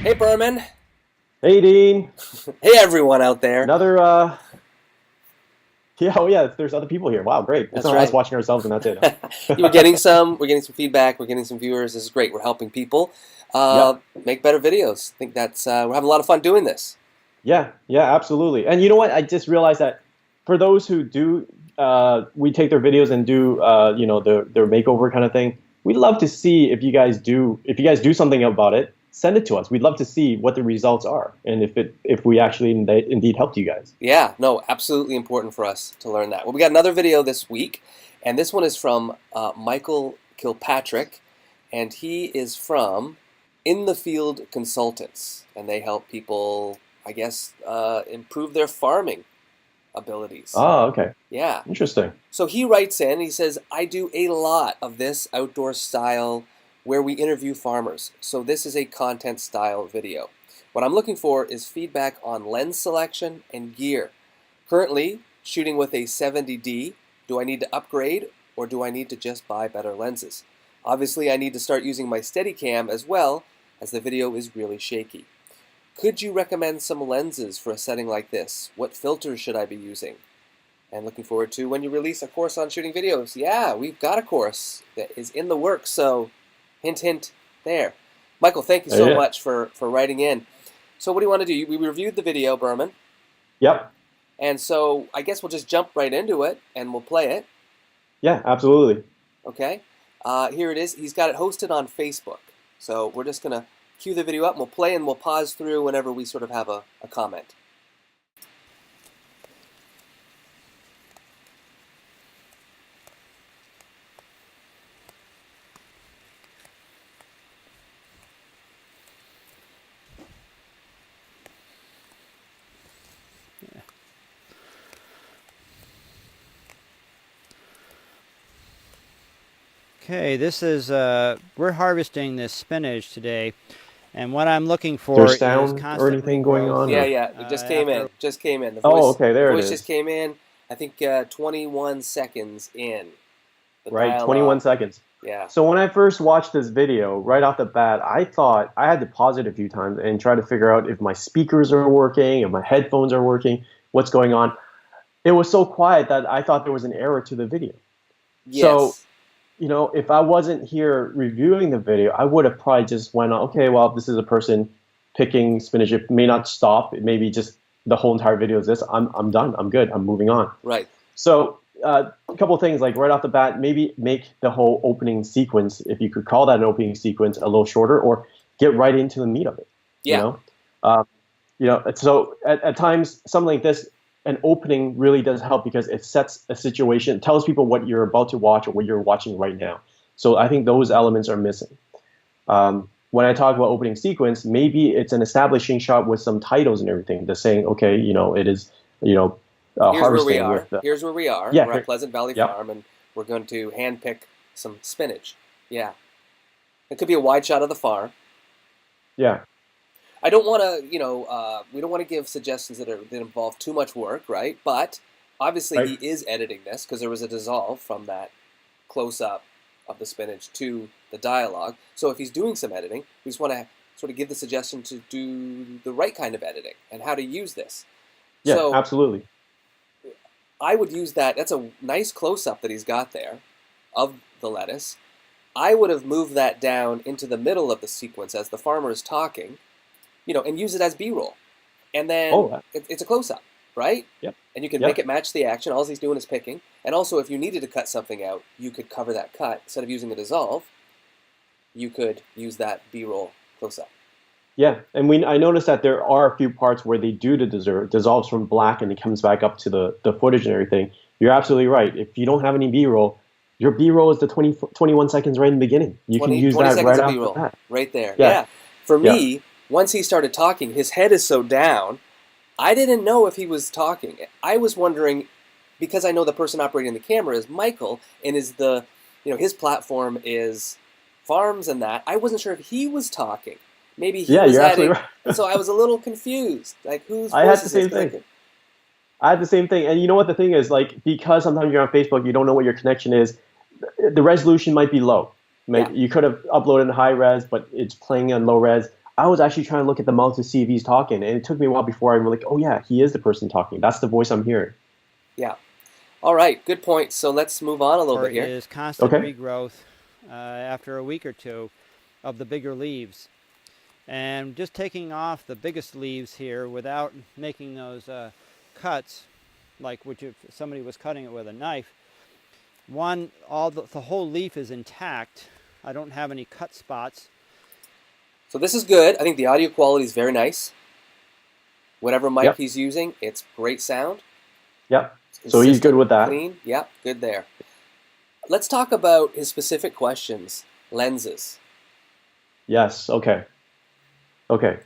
Hey, Berman. Hey, Dean. Hey, everyone out there. Another, yeah, oh yeah, there's other people here. Wow, great. It's That's not us right. watching ourselves and that's it. Huh? We're getting some. We're getting some feedback. We're getting some viewers. This is great. We're helping people Yep. make better videos. I think that's we're having a lot of fun doing this. Yeah, yeah, absolutely. And you know what? I just realized that for those who do, we take their videos and do, their makeover kind of thing. We'd love to see if you guys do something about it, send it to us. We'd love to see what the results are and if we actually indeed helped you guys. Yeah, no, absolutely important for us to learn that. Well, we got another video this week, and this one is from Michael Kilpatrick, and he is from In the Field Consultants, and they help people, I guess, improve their farming abilities. Oh, okay. Yeah. Interesting. So he writes in, he says, I do a lot of this outdoor style where we interview farmers. So this is a content style video. What I'm looking for is feedback on lens selection and gear. Currently shooting with a 70D. Do I need to upgrade or do I need to just buy better lenses? Obviously I need to start using my Steadicam as well as the video is really shaky. Could you recommend some lenses for a setting like this? What filters should I be using? And looking forward to when you release a course on shooting videos. Yeah, we've got a course that is in the works, so hint, hint there. Michael, thank you so much for writing in. So what do you want to do? We reviewed the video, Berman, Yep. and so I guess we'll just jump right into it, and we'll play it, Yeah, absolutely. okay? Here it is. He's got it hosted on Facebook. So we're just going to cue the video up, and we'll play, and we'll pause through whenever we sort of have a comment. Okay, this is, we're harvesting this spinach today, and what I'm looking Is for there is sound or constant anything going regrowth. on? Yeah, Or? yeah, it just came in. Just came in. Oh, okay, The there it voice just is. came in. I think 21 seconds in. The Right, 21 dialogue. seconds. Yeah. So when I first watched this video, right off the bat, I thought I had to pause it a few times and try to figure out if my speakers are working, if my headphones are working, what's going on. It was so quiet that I thought there was an error to the video. So, Yes. if I wasn't here reviewing the video, I would have probably just went on, okay, well, this is a person picking spinach. It may not stop. It may be just the whole entire video is this. I'm done. I'm good. I'm moving on. Right. So a couple of things, like right off the bat, maybe make the whole opening sequence, if you could call that an opening sequence, a little shorter, or get right into the meat of it. Yeah. So at times, something like this, an opening really does help because it sets a situation, tells people what you're about to watch or what you're watching right now. So I think those elements are missing. When I talk about opening sequence, maybe it's an establishing shot with some titles and everything, just saying, okay, it is, Here's where we harvesting are. with. Here's where we are. Yeah, We're at Pleasant Valley yep. Farm, and we're going to handpick some spinach. Yeah. It could be a wide shot of the farm. Yeah. I don't want to, we don't want to give suggestions that involve too much work, right? But obviously Right. he is editing this because there was a dissolve from that close-up of the spinach to the dialogue. So if he's doing some editing, we just want to sort of give the suggestion to do the right kind of editing and how to use this. Yeah, So absolutely. I would use that. That's a nice close-up that he's got there of the lettuce. I would have moved that down into the middle of the sequence as the farmer is talking, and use it as B-roll. And then it's a close-up, right? Yep. And you can Yep. make it match the action. All he's doing is picking. And also, if you needed to cut something out, you could cover that cut. Instead of using a dissolve, you could use that B-roll close-up. Yeah, and I noticed that there are a few parts where they do the dissolves from black and it comes back up to the footage and everything. You're absolutely right. If you don't have any B-roll, your B-roll is the 21 seconds right in the beginning. You can use 20 that seconds right of off B-roll, the bat. right there. Yeah. Yeah. For me, once he started talking, his head is so down, I didn't know if he was talking. I was wondering, because I know the person operating the camera is Michael, and his platform is farms and that. I wasn't sure if he was talking. Maybe he was you're adding. absolutely right. And so I was a little confused. Like, whose I had voice the is same this? thing. I had the same thing. And you know what the thing is? Like, because sometimes you're on Facebook, you don't know what your connection is, the resolution might be low. Yeah. You could have uploaded in high res, but it's playing on low res. I was actually trying to look at the mouth to see if he's talking, and it took me a while before I was like, oh yeah, he is the person talking. That's the voice I'm hearing. Yeah. All right, good point. So let's move on a little Or bit here. is constant Okay. regrowth after a week or two of the bigger leaves. And just taking off the biggest leaves here without making those cuts, like if somebody was cutting it with a knife, the whole leaf is intact. I don't have any cut spots. So this is good. I think the audio quality is very nice. Whatever mic Yep. he's using, it's great sound. Yep. So he's good with that. Clean. Yep, good there. Let's talk about his specific questions. Lenses. Yes. Okay. Okay.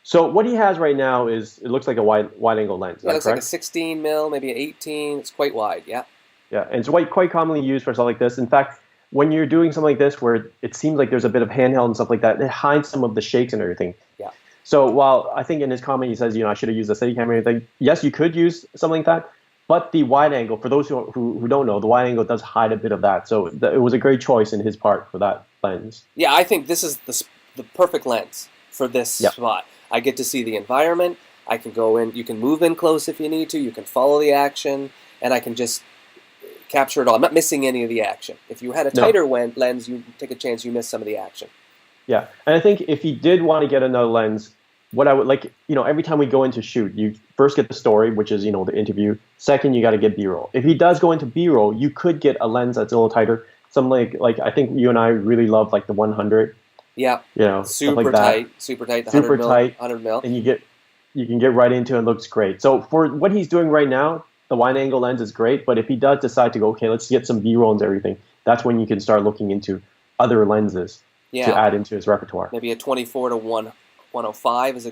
So what he has right now is, it looks like a wide angle lens. Yeah, it looks correct? like a 16 mil, maybe an 18. It's quite wide. Yeah. Yeah, and it's quite commonly used for stuff like this. In fact, when you're doing something like this where it seems like there's a bit of handheld and stuff like that, it hides some of the shakes and everything. Yeah. So while I think in his comment he says, I should have used a steady camera and everything, yes, you could use something like that, but the wide angle, for those who don't know, the wide angle does hide a bit of that. So it was a great choice in his part for that lens. Yeah, I think this is the perfect lens for this spot. I get to see the environment. I can go in. You can move in close if you need to. You can follow the action, and I can just capture it all. I'm not missing any of the action. If you had a tighter lens, you take a chance you miss some of the action. Yeah, and I think if you did want to get another lens, what I would like, every time we go into shoot, you first get the story, which is, the interview. Second, you got to get B-roll. If he does go into B-roll, you could get a lens that's a little tighter. Something like I think you and I really love like the 100. Yeah. Super like tight. Super tight. The super 100 mil, tight. 100 mil. And you can get right into it. It looks great. So for what he's doing right now, the wide angle lens is great. But if he does decide to go, okay, let's get some B-roll and everything, that's when you can start looking into other lenses to add into his repertoire. Maybe a 24 to 105 is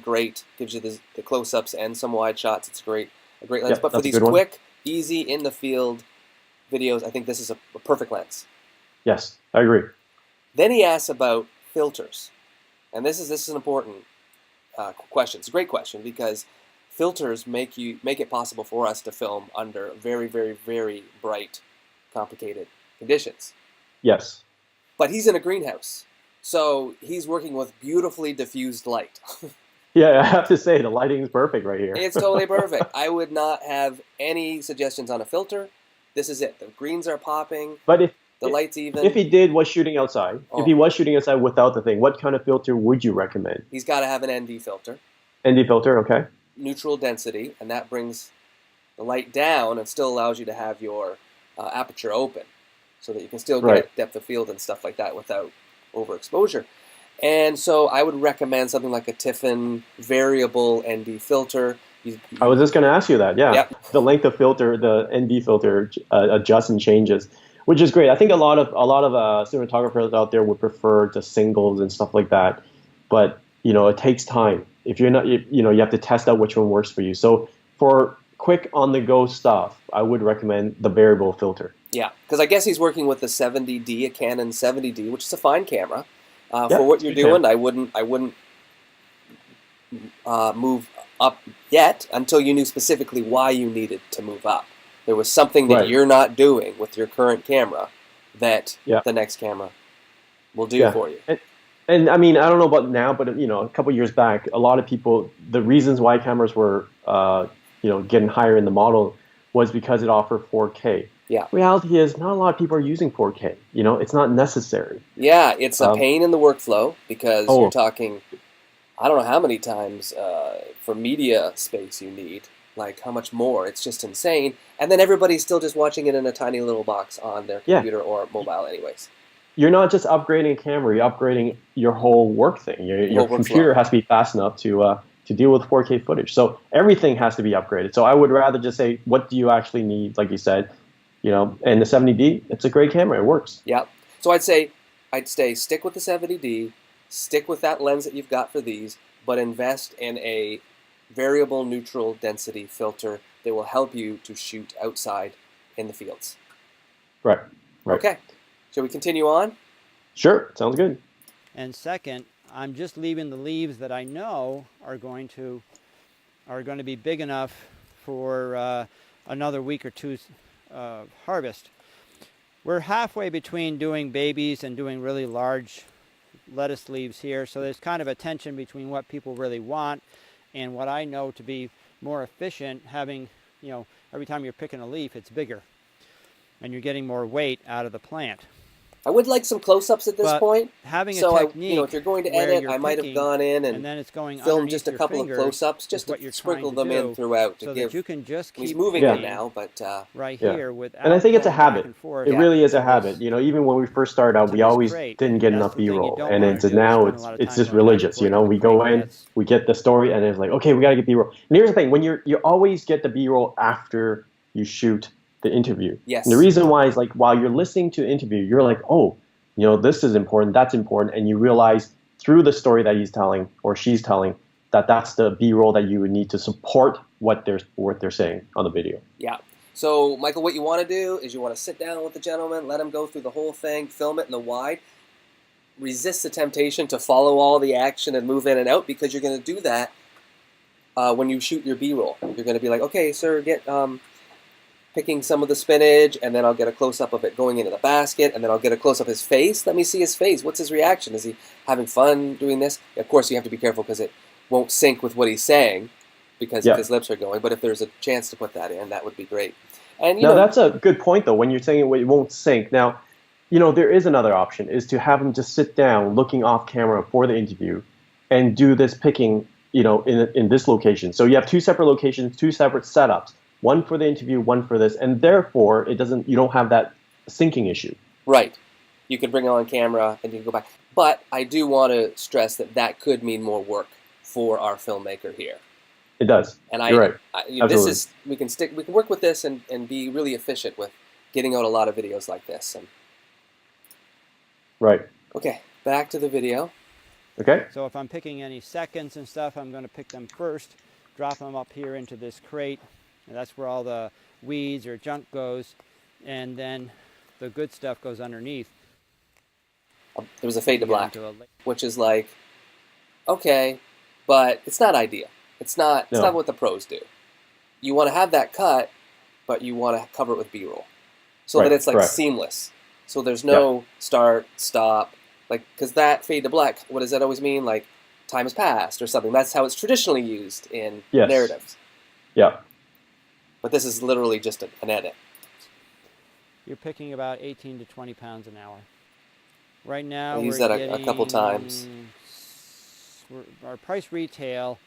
gives you the close-ups and some wide shots. It's a great lens. Yep, but for these quick, easy, in-the-field videos, I think this is a perfect lens. Yes, I agree. Then he asks about filters. And this is an important question. It's a great question because filters make it possible for us to film under very, very, very bright, complicated conditions. Yes. But he's in a greenhouse. So he's working with beautifully diffused light. Yeah, I have to say, the lighting is perfect right here. It's totally perfect. I would not have any suggestions on a filter. This is it. The greens are popping. But the light's even. If he was shooting outside, if he was shooting outside without the thing, what kind of filter would you recommend? He's got to have an ND filter. ND filter, okay. Neutral density, and that brings the light down and still allows you to have your aperture open so that you can still get depth of field and stuff like that without overexposure. And so I would recommend something like a Tiffin variable ND filter. I was just going to ask you that, yeah. Yep. The length of filter, the ND filter adjusts and changes, which is great. I think a lot of cinematographers out there would prefer the singles and stuff like that, but it takes time. If you're not, you have to test out which one works for you. So for quick on-the-go stuff, I would recommend the variable filter. Yeah, because I guess he's working with the 70D, a Canon 70D, which is a fine camera. For what you're doing, I wouldn't move up yet until you knew specifically why you needed to move up. There was something that you're not doing with your current camera that the next camera will do for you. And I mean, I don't know about now, but a couple years back, a lot of people, the reasons why cameras were getting higher in the model was because it offered 4K. Yeah. Reality is, not a lot of people are using 4K. It's not necessary. Yeah, it's a pain in the workflow because you're talking, I don't know how many times for media space you need, like how much more. It's just insane. And then everybody's still just watching it in a tiny little box on their computer or mobile anyways. You're not just upgrading a camera, you're upgrading your whole work thing. Your computer has to be fast enough to deal with 4K footage. So everything has to be upgraded. So I would rather just say, what do you actually need, like you said, and the 70D, it's a great camera. It works. Yeah. So I'd say stick with the 70D, stick with that lens that you've got for these, but invest in a variable neutral density filter that will help you to shoot outside in the fields. Right. Okay. Shall we continue on? Sure. Sounds good. And second, I'm just leaving the leaves that I know are going to be big enough for another week or two's harvest. We're halfway between doing babies and doing really large lettuce leaves here. So there's kind of a tension between what people really want and what I know to be more efficient, having, you know, every time you're picking a leaf, it's bigger and you're getting more weight out of the plant. I would like some close-ups at this point. Having So a technique, if you're going to edit, I might have gone in and then it's going filmed just a couple of close-ups, just to sprinkle them in throughout to so give. that you can just keep he's moving it now, but right here without. And I think it's a habit. It really is a habit. You know, even when we first started out, we always didn't get enough B-roll, and now it's just religious. You know, we go in, we get the story, and it's like, okay, we got to get B-roll. And here's the thing: when you always get the B-roll after you shoot the interview. Yes. And the reason why is like while you're listening to the interview, you're like, oh, you know, this is important, that's important, and you realize through the story that he's telling or she's telling that that's the B-roll that you would need to support what they're saying on the video. Yeah. So, Michael, what you want to do is you want to sit down with the gentleman, let him go through the whole thing, film it in the wide, resist the temptation to follow all the action and move in and out, because you're going to do that when you shoot your B-roll. You're going to be like, okay, sir, get picking some of the spinach, and then I'll get a close-up of it going into the basket, and then I'll get a close-up of his face. Let me see his face. What's his reaction? Is he having fun doing this? Of course, you have to be careful because it won't sync with what he's saying because if his lips are going, but if there's a chance to put that in, that would be great. And you know, that's a good point, though, when you're saying it won't sync. Now, you know, there is another option, is to have him just sit down looking off camera for the interview and do this picking, you know, in this location. So you have two separate locations, two separate setups. One for the interview, one for this, and therefore you don't have that syncing issue. Right. You can bring it on camera and you can go back. But I do want to stress that could mean more work for our filmmaker here. It does. And you're right. This is we can work with this and be really efficient with getting out a lot of videos like this. And right. Okay, back to the video. Okay. So if I'm picking any seconds and stuff, I'm going to pick them first, drop them up here into this crate. And that's where all the weeds or junk goes, and then the good stuff goes underneath. There was a fade to black, which is like, okay, but it's not ideal. It's not what the pros do. You want to have that cut, but you want to cover it with B-roll, so that it's like seamless. So there's no start, stop, like, because that fade to black, what does that always mean? Like, time has passed or something. That's how it's traditionally used in narratives. Yeah. But this is literally just an edit. You're picking about 18 to 20 pounds an hour. Right now, I use that a couple times. Our price retail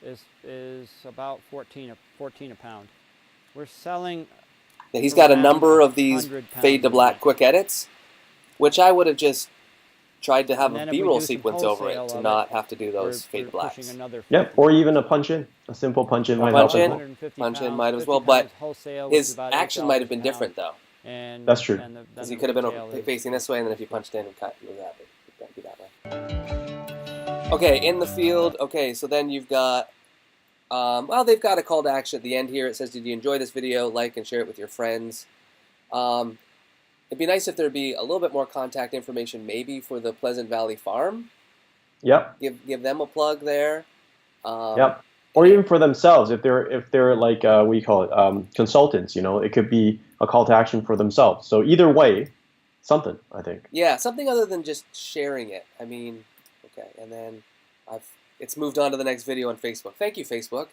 is about 14 a pound. We're selling. Yeah, he's got a number of these fade to black quick edits, which I would have just tried to have a B-roll sequence over it to not have to do those fade blacks. Yep, or even a punch-in. A simple punch-in might help. Punch-in might as well, but his action might have been different, though. That's true. Because he could have been facing this way, and then if you punched in and cut, it would be that way. Okay, in the field. Okay, so then you've got, well, they've got a call to action at the end here. It says, did you enjoy this video? Like and share it with your friends. It'd be nice if there'd be a little bit more contact information, maybe for the Pleasant Valley Farm. Yep. Give them a plug there. Yep. Or even for themselves, if they're like what do you call it, consultants. You know, it could be a call to action for themselves. So either way, something, I think. Yeah, something other than just sharing it. I mean, okay, and then it's moved on to the next video on Facebook. Thank you, Facebook.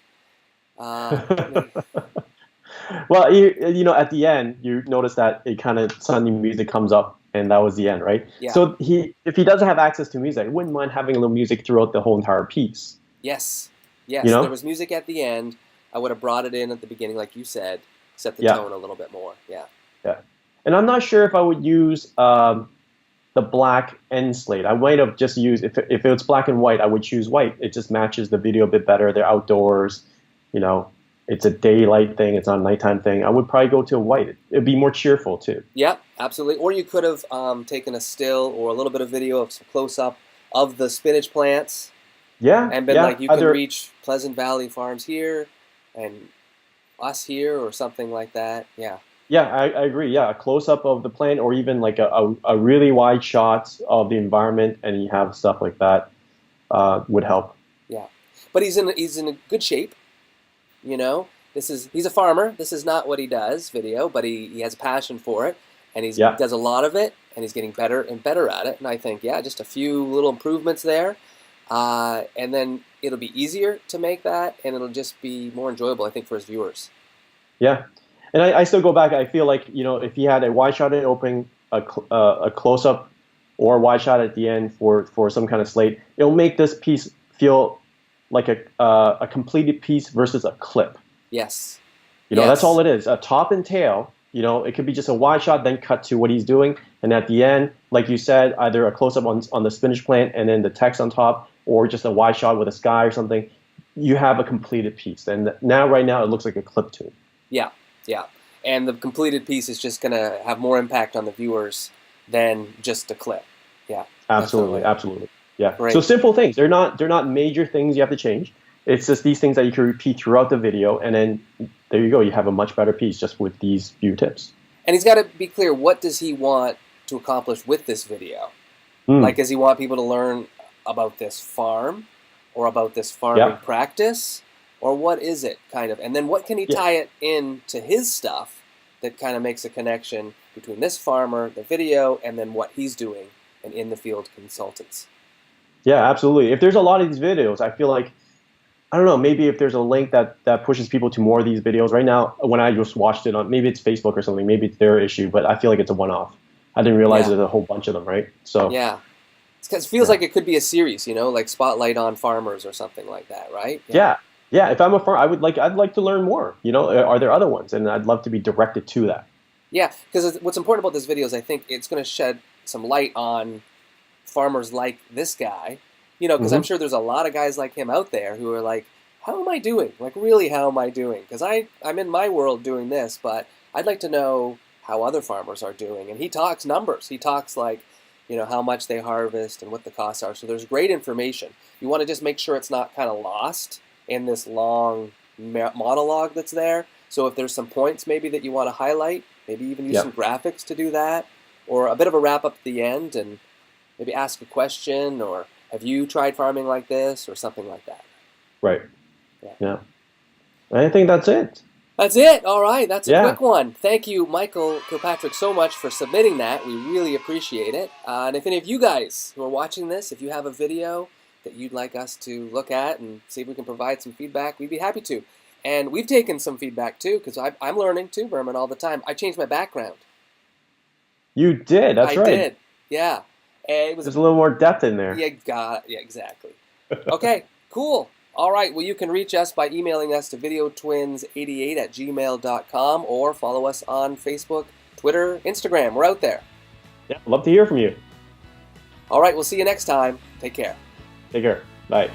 Well, you know, at the end, you notice that it kind of Sunday music comes up, and that was the end, right? Yeah. So if he doesn't have access to music, I wouldn't mind having a little music throughout the whole entire piece. Yes. Yes. You know? There was music at the end. I would have brought it in at the beginning, like you said, set the tone a little bit more. Yeah. Yeah. And I'm not sure if I would use the black end slate. I might have just used, if it was black and white, I would choose white. It just matches the video a bit better. They're outdoors, you know. It's a daylight thing. It's not a nighttime thing. I would probably go to white. It'd be more cheerful too. Yep, absolutely. Or you could have taken a still or a little bit of video of some close-up of the spinach plants. Yeah. And been like, you can reach Pleasant Valley Farms here and us here or something like that. Yeah. Yeah, I agree. Yeah, a close-up of the plant or even like a really wide shot of the environment, and you have stuff like that would help. Yeah. But he's in a good shape. You know, he's a farmer. This is not what he does, video, but he has a passion for it. and he Yeah. does a lot of it, and he's getting better and better at it. And I think, yeah, just a few little improvements there, and then it'll be easier to make that, and it'll just be more enjoyable, I think, for his viewers. Yeah, and I still go back. I feel like, if he had a wide shot in opening, a close up, or a wide shot at the end for some kind of slate, it'll make this piece feel like a completed piece versus a clip. Yes. That's all it is. A top and tail. It could be just a wide shot, then cut to what he's doing, and at the end, like you said, either a close up on the spinach plant and then the text on top, or just a wide shot with a sky or something. You have a completed piece, and right now it looks like a clip to him. Yeah, yeah. And the completed piece is just going to have more impact on the viewers than just a clip. Yeah. Absolutely. Yeah. Great. So simple things. They're not major things you have to change. It's just these things that you can repeat throughout the video, and then there you go. You have a much better piece just with these few tips. And he's got to be clear, what does he want to accomplish with this video? Like, does he want people to learn about this farm or about this farming practice? Or what is it, kind of? And then what can he tie it in to his stuff that kind of makes a connection between this farmer, the video, and then what he's doing and in-the-field consultants? Yeah, absolutely. If there's a lot of these videos, I feel like, I don't know, maybe if there's a link that pushes people to more of these videos. Right now, when I just watched it on, maybe it's Facebook or something, maybe it's their issue, but I feel like it's a one-off. I didn't realize there's a whole bunch of them, right? So yeah. It feels like it could be a series, like Spotlight on Farmers or something like that, right? Yeah, if I'm a farmer, I'd like to learn more. Are there other ones? And I'd love to be directed to that. Yeah, because what's important about this video is I think it's going to shed some light on farmers like this guy, because I'm sure there's a lot of guys like him out there who are like, how am I doing? Like, really, how am I doing? Because I'm in my world doing this, but I'd like to know how other farmers are doing. And he talks numbers. He talks like, how much they harvest and what the costs are. So there's great information. You want to just make sure it's not kind of lost in this long monologue that's there. So if there's some points maybe that you want to highlight, maybe even use some graphics to do that, or a bit of a wrap up at the end and maybe ask a question, or have you tried farming like this, or something like that. Right. Yeah. I think that's it. That's it. All right. That's a quick one. Thank you, Michael Kilpatrick, so much for submitting that. We really appreciate it. And if any of you guys who are watching this, if you have a video that you'd like us to look at and see if we can provide some feedback, we'd be happy to. And we've taken some feedback too, because I'm learning too, Berman, all the time. I changed my background. You did. That's right. I did. Yeah. And There's a little more depth in there. Yeah, exactly. Okay, cool. All right, well, you can reach us by emailing us to VideoTwins88@gmail.com or follow us on Facebook, Twitter, Instagram. We're out there. Yeah, love to hear from you. All right, we'll see you next time. Take care. Take care. Bye.